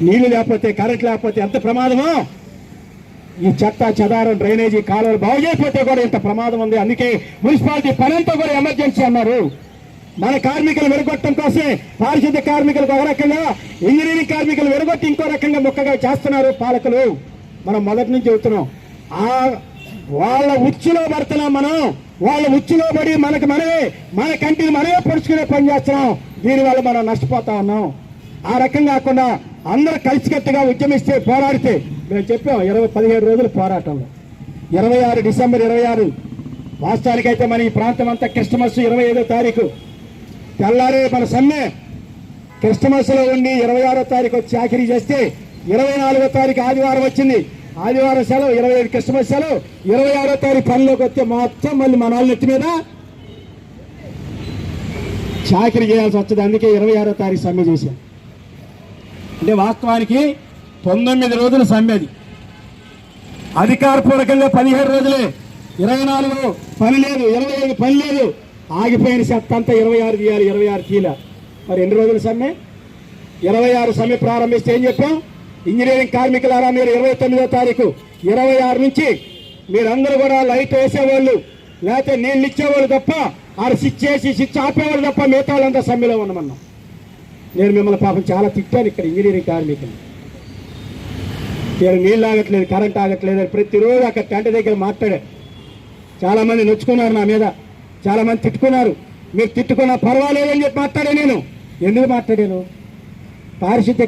నీళ్లు లేకపోతే కరెంట్ లేకపోతే ఎంత ప్రమాదమో, ఈ చెత్త చెదారం డ్రైనేజీ కాలువలు బాగు చేయకపోతే కూడా ఇంత ప్రమాదం ఉంది. అందుకే మున్సిపాలిటీ పనంతా కూడా ఎమర్జెన్సీ అన్నారు. మన కార్మికులు విరగొట్టడం కోసమే పారిశుద్ధ్య కార్మికులకు ఒక రకంగా, ఇంజనీరింగ్ కార్మికులు విరగొట్టి ఇంకో రకంగా ముక్కగా చేస్తున్నారు పాలకులు. మనం మొదటి నుంచి చెబుతున్నాం, వాళ్ళ ఉచ్చులో పడుతున్నాం మనం. వాళ్ళ ఉచ్చులో పడి మన కంటిని మనమే పొడుచుకునే పని చేస్తున్నాం. దీనివల్ల మనం నష్టపోతా ఉన్నాం. ఆ రకంగా కాకుండా అందరూ కలిసికట్టుగా ఉద్యమిస్తే, పోరాడితే, మేము చెప్పాం 17 రోజుల పోరాటంలో 26 డిసెంబర్ 26 వాస్తవానికైతే మన ఈ ప్రాంతం అంతా క్రిస్టమస్ 25వ తారీఖు తెల్లారే మన సమ్మె. క్రిస్టమస్లో ఉండి 26వ తారీఖు వచ్చి చాకరీ చేస్తే 24వ తారీఖు ఆదివారం వచ్చింది. ఆదివారం సెలవు, 25 క్రిస్టమస్ సెలవు, 26వ తారీఖు పనిలోకి వస్తే మొత్తం మళ్ళీ మన వాళ్ళ నెత్తి మీద చాకరీ చేయాల్సి వచ్చింది. అందుకే 26వ తారీఖు సమ్మె చేశాం. అంటే వాస్తవానికి 19 రోజుల సమ్మె. అది అధికారపూర్వకంగా 17 రోజులే. 24 పని లేదు, 25 పని లేదు. ఆగిపోయిన చెత్త అంతా 26 తీయాలి, 26 తీల. మరి ఎన్ని రోజుల సమ్మె? 26 సమ్మె ప్రారంభిస్తే ఏం చెప్పాం? ఇంజనీరింగ్ కార్మికులారా, మీరు 29వ తారీఖు 26 నుంచి మీరందరూ కూడా లైట్ వేసేవాళ్ళు, లేకపోతే నీళ్ళు ఇచ్చేవాళ్ళు తప్ప, స్విచ్ ఆపేవాళ్ళు తప్ప మిగతా వాళ్ళంతా సమ్మెలో ఉన్నామన్నాం. నేను మిమ్మల్ని పాపం చాలా తిట్టాను ఇక్కడ ఇంజనీరింగ్ కార్మికులు. నీళ్ళు ఆగట్లేదు, కరెంట్ ఆగట్లేదు, ప్రతిరోజు అక్కడ టెంట్ దగ్గర మాట్లాడారు. చాలామంది నొచ్చుకున్నారు నా మీద, చాలామంది తిట్టుకున్నారు. మీరు తిట్టుకున్నా పర్వాలేదని చెప్పి మాట్లాడాను. నేను ఎందుకు మాట్లాడాను? పారిశుద్ధ్య